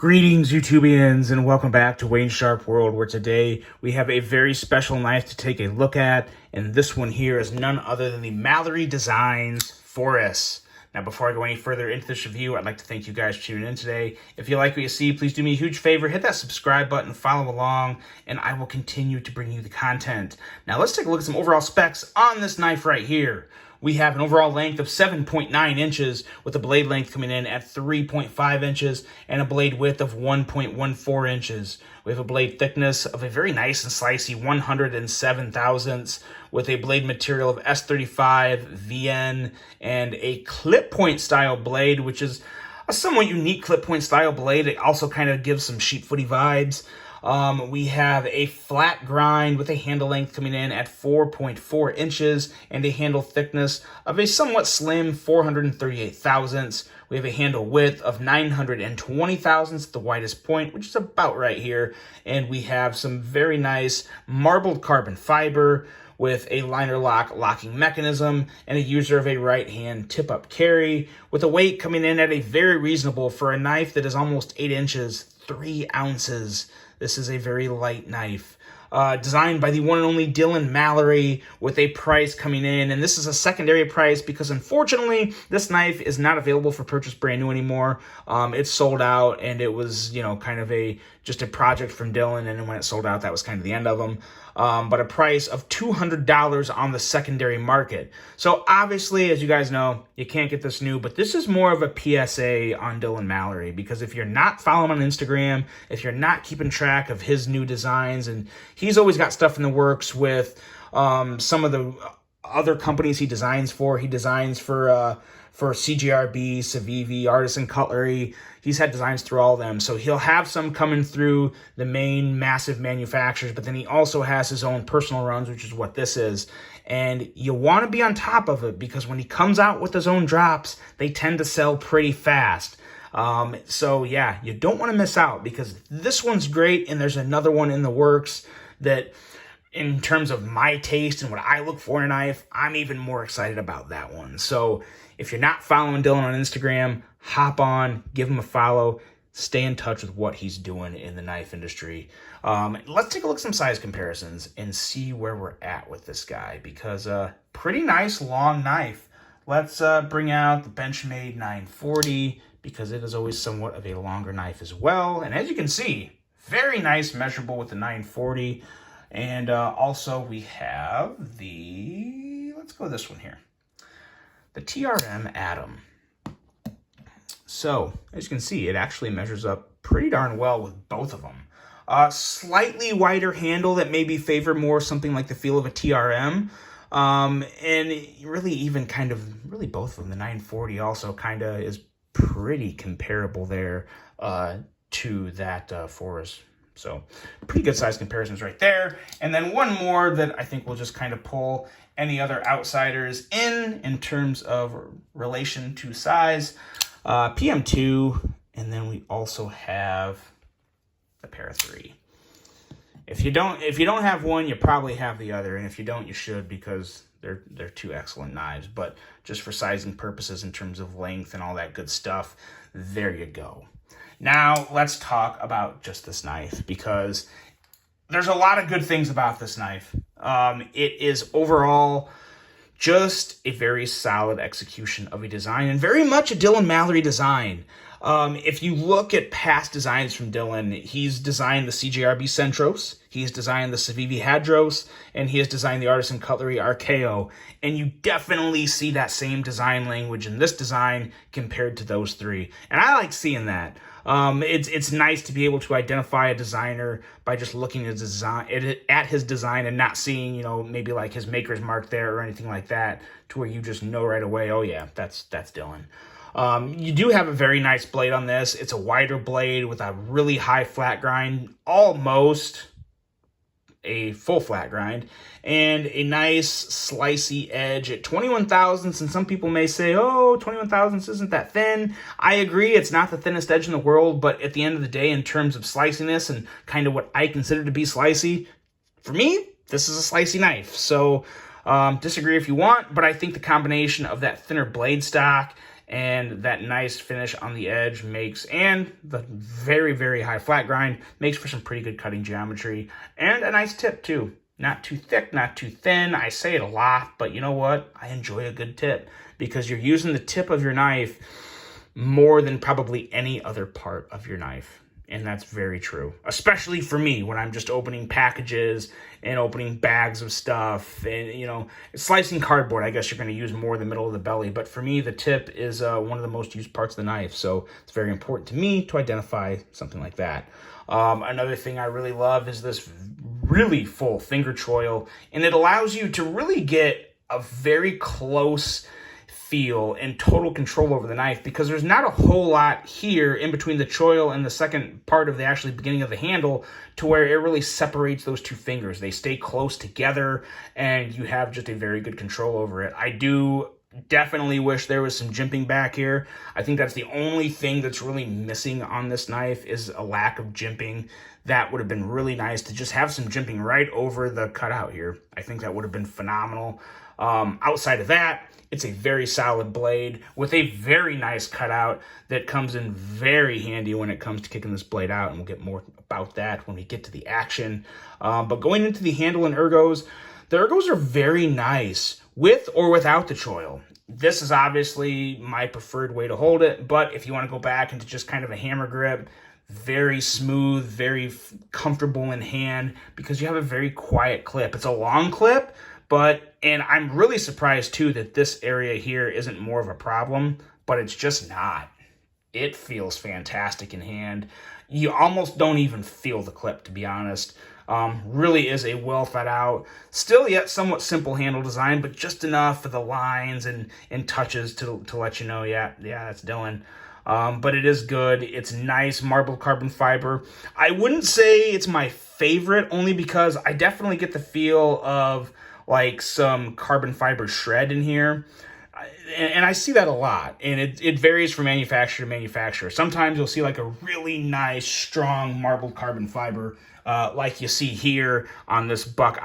Greetings, YouTubians, and welcome back to Wayne Sharp World, where today we have a very special knife to take a look at, and this one here is none other than the Mallery Designs Phorus. Now, before I go any further into this review, I'd like to thank you guys for tuning in today. If you like what you see, please do me a huge favor, hit that subscribe button, follow along, and I will continue to bring you the content. Now, let's take a look at some overall specs on this knife right here. We have an overall length of 7.9 inches with a blade length coming in at 3.5 inches and a blade width of 1.14 inches. We have a blade thickness of a very nice and slicey 107 thousandths with a blade material of S35 VN and a clip point style blade, which is a somewhat unique clip point style blade. It also kind of gives some sheep footy vibes. We have a flat grind with a handle length coming in at 4.4 inches and a handle thickness of a somewhat slim 438 thousandths. We have a handle width of 920 thousandths, the widest point, which is about right here. And we have some very nice marbled carbon fiber with a liner lock locking mechanism and a user of a right hand tip up carry with a weight coming in at a very reasonable for a knife that is almost 8 inches, 3 ounces. This is a very light knife. Designed by the one and only Dylan Mallery with a price coming in. And this is a secondary price because unfortunately, this knife is not available for purchase brand new anymore. It's sold out and it was, kind of just a project from Dylan. And when it sold out, that was kind of the end of them. But a price of $200 on the secondary market. So obviously, as you guys know, you can't get this new, but this is more of a PSA on Dylan Mallery because if you're not following him on Instagram, if you're not keeping track of his new designs, and he's always got stuff in the works with some of the other companies he designs for. He designs for CGRB, Civivi, Artisan Cutlery. He's had designs through all of them. So he'll have some coming through the main massive manufacturers, but then he also has his own personal runs, which is what this is. And you want to be on top of it because when he comes out with his own drops, they tend to sell pretty fast. So yeah, you don't want to miss out because this one's great. And there's another one in the works that in terms of my taste and what I look for in a knife, I'm even more excited about that one. So if you're not following Dylan on Instagram, hop on, give him a follow, stay in touch with what he's doing in the knife industry. Let's take a look at some size comparisons and see where we're at with this guy because pretty nice long knife. Let's bring out the Benchmade 940 because it is always somewhat of a longer knife as well. And as you can see, very nice measurable with the 940. And also we have let's go this one here, the TRM Atom. So, as you can see, it actually measures up pretty darn well with both of them. Slightly wider handle that maybe favor more something like the feel of a TRM. And really really both of them. The 940 also kind of is pretty comparable there to that Phorus. So pretty good size comparisons right there. And then one more that I think will just kind of pull any other outsiders in terms of relation to size. PM2, and then we also have the Para 3. If you don't have one, you probably have the other, and if you don't, you should because they're two excellent knives. But just for sizing purposes in terms of length and all that good stuff, there you go. Now, let's talk about just this knife because there's a lot of good things about this knife. It is overall just a very solid execution of a design and very much a Dylan Mallery design. If you look at past designs from Dylan, he's designed the CGRB Centros, he's designed the Civivi Hadros, and he has designed the Artisan Cutlery Archaeo. And you definitely see that same design language in this design compared to those three. And I like seeing that. It's nice to be able to identify a designer by just looking at his design and not seeing, maybe like his maker's mark there or anything like that, to where you just know right away, oh yeah, that's Dylan. You do have a very nice blade on this. It's a wider blade with a really high flat grind, almost a full flat grind, and a nice slicey edge at 21 thousandths. And some people may say, oh, 21 thousandths isn't that thin. I agree, it's not the thinnest edge in the world, but at the end of the day, in terms of sliciness and kind of what I consider to be slicey, for me, this is a slicey knife. So disagree if you want, but I think the combination of that thinner blade stock and that nice finish on the edge makes, and the very, very high flat grind makes for some pretty good cutting geometry and a nice tip too. Not too thick, not too thin. I say it a lot, but you know what? I enjoy a good tip because you're using the tip of your knife more than probably any other part of your knife. And that's very true, especially for me when I'm just opening packages and opening bags of stuff and, you know, slicing cardboard. I guess you're going to use more the middle of the belly. But for me, the tip is one of the most used parts of the knife. So it's very important to me to identify something like that. Another thing I really love is this really full finger choil, and it allows you to really get a very close feel and total control over the knife because there's not a whole lot here in between the choil and the second part of the actually beginning of the handle to where it really separates those two fingers. They stay close together and you have just a very good control over it. I do definitely wish there was some jimping back here. I think that's the only thing that's really missing on this knife is a lack of jimping. That would have been really nice to just have some jimping right over the cutout here. I think that would have been phenomenal. Outside of that, it's a very solid blade with a very nice cutout that comes in very handy when it comes to kicking this blade out, and we'll get more about that when we get to the action. But going into the handle and ergos, the ergos are very nice with or without the choil. This is obviously my preferred way to hold it, but if you want to go back into just kind of a hammer grip, very smooth, very comfortable in hand because you have a very quiet clip. It's a long clip, and I'm really surprised too that this area here isn't more of a problem, but it's just not. It feels fantastic in hand. You almost don't even feel the clip, to be honest. Really is a well thought out, still yet somewhat simple handle design, but just enough for the lines and touches to let you know, yeah, that's Dylan. But it is good. It's nice marbled carbon fiber. I wouldn't say it's my favorite, only because I definitely get the feel of like some carbon fiber shred in here. And I see that a lot, and it varies from manufacturer to manufacturer. Sometimes you'll see like a really nice, strong marbled carbon fiber, like you see here on this Buck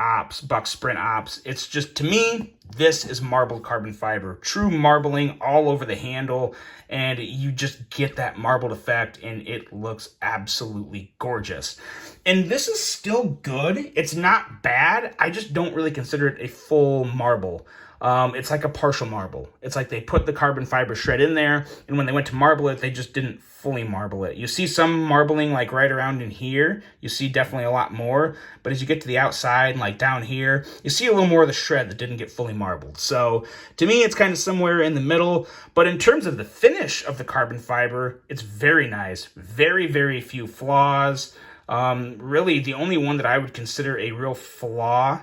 Sprint Ops. It's just, to me, this is marbled carbon fiber. True marbling all over the handle, and you just get that marbled effect, and it looks absolutely gorgeous. And this is still good. It's not bad. I just don't really consider it a full marble. It's like a partial marble. It's like they put the carbon fiber shred in there, and when they went to marble it, they just didn't fully marble it. You see some marbling like right around in here. You see definitely a lot more, but as you get to the outside and like down here, you see a little more of the shred that didn't get fully marbled. So to me, it's kind of somewhere in the middle, but in terms of the finish of the carbon fiber, it's very nice. Very, very few flaws. Really, the only one that I would consider a real flaw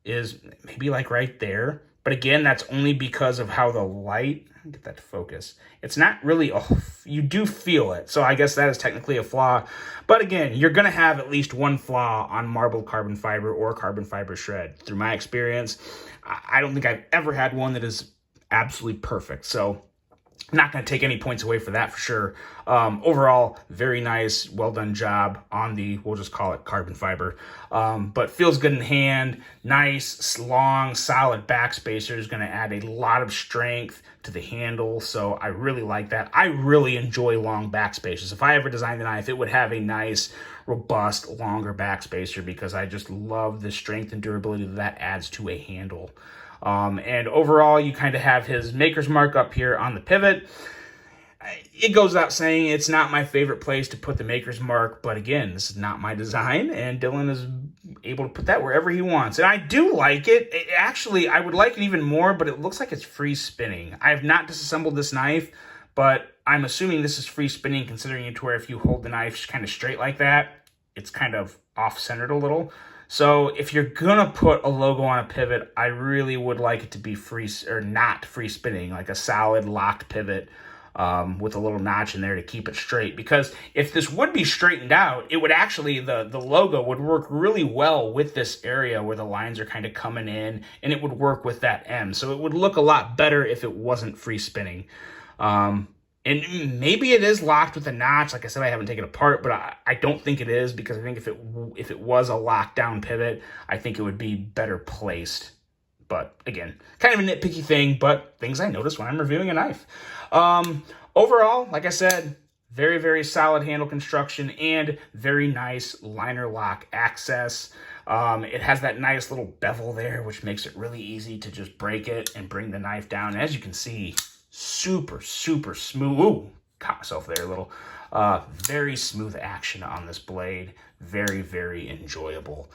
is maybe like right there. But again, that's only because of how the light, get that to focus. It's not really, you do feel it. So I guess that is technically a flaw. But again, you're going to have at least one flaw on marbled carbon fiber or carbon fiber shred. Through my experience, I don't think I've ever had one that is absolutely perfect. So I'm not going to take any points away for that for sure. Overall, very nice, well done job on the, we'll just call it carbon fiber. But feels good in hand. Nice, long, solid backspacer is going to add a lot of strength to the handle. So I really like that. I really enjoy long backspacers. If I ever designed a knife, it would have a nice, robust, longer backspacer because I just love the strength and durability that adds to a handle. And overall, you kind of have his maker's mark up here on the pivot. It goes without saying it's not my favorite place to put the maker's mark, but again, this is not my design, and Dylan is able to put that wherever he wants. And I do like it. Actually, I would like it even more, but it looks like it's free spinning. I have not disassembled this knife, but I'm assuming this is free spinning, considering it to where if you hold the knife kind of straight like that, it's kind of off-centered a little. So if you're gonna put a logo on a pivot, I really would like it to be free or not free spinning, like a solid locked pivot with a little notch in there to keep it straight. Because if this would be straightened out, it would actually, the logo would work really well with this area where the lines are kind of coming in, and it would work with that M. So it would look a lot better if it wasn't free spinning. And maybe it is locked with a notch. Like I said, I haven't taken it apart, but I don't think it is, because I think if it was a lockdown pivot, I think it would be better placed. But again, kind of a nitpicky thing, but things I notice when I'm reviewing a knife. Overall, like I said, very, very solid handle construction and very nice liner lock access. It has that nice little bevel there, which makes it really easy to just break it and bring the knife down. As you can see, super, super smooth. Ooh, caught myself there a little. Very smooth action on this blade. Very, very enjoyable.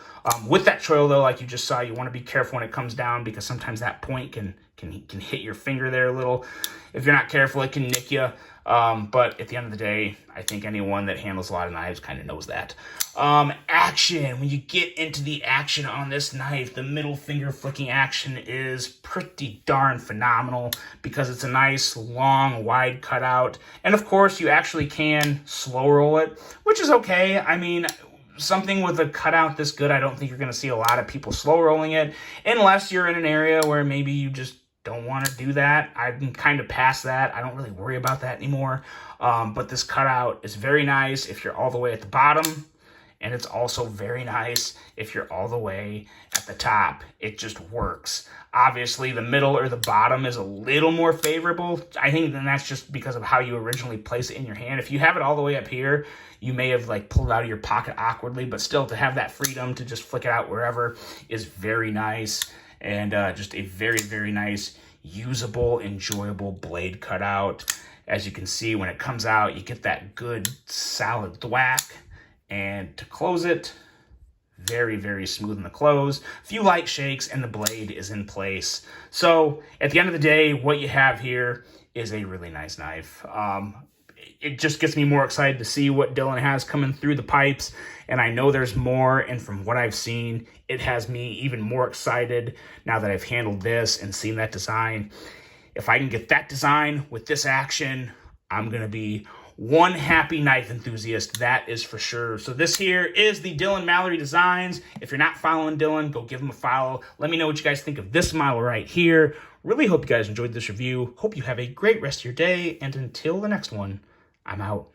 With that choil, though, like you just saw, you want to be careful when it comes down because sometimes that point can hit your finger there a little. If you're not careful, it can nick you. But at the end of the day, I think anyone that handles a lot of knives kind of knows that. Action. When you get into the action on this knife, the middle finger flicking action is pretty darn phenomenal because it's a nice, long, wide cutout. And of course, you actually can slow roll it, which is okay. I mean, something with a cutout this good, I don't think you're going to see a lot of people slow rolling it unless you're in an area where maybe you just don't want to do that. I'm kind of past that. I don't really worry about that anymore. But this cutout is very nice if you're all the way at the bottom, and it's also very nice if you're all the way at the top. It just works. Obviously, the middle or the bottom is a little more favorable. I think then that's just because of how you originally place it in your hand. If you have it all the way up here, you may have like pulled it out of your pocket awkwardly, but still to have that freedom to just flick it out wherever is very nice. And just a very, very nice, usable, enjoyable blade cutout. As you can see, when it comes out, you get that good, solid thwack. And to close it, very, very smooth in the close. Few light shakes, and the blade is in place. So, at the end of the day, what you have here is a really nice knife. It just gets me more excited to see what Dylan has coming through the pipes, and I know there's more, and from what I've seen, it has me even more excited now that I've handled this and seen that design. If I can get that design with this action, I'm going to be one happy knife enthusiast, that is for sure. So this here is the Dylan Mallery Designs. If you're not following Dylan, go give him a follow. Let me know what you guys think of this model right here. Really hope you guys enjoyed this review. Hope you have a great rest of your day, and until the next one, I'm out.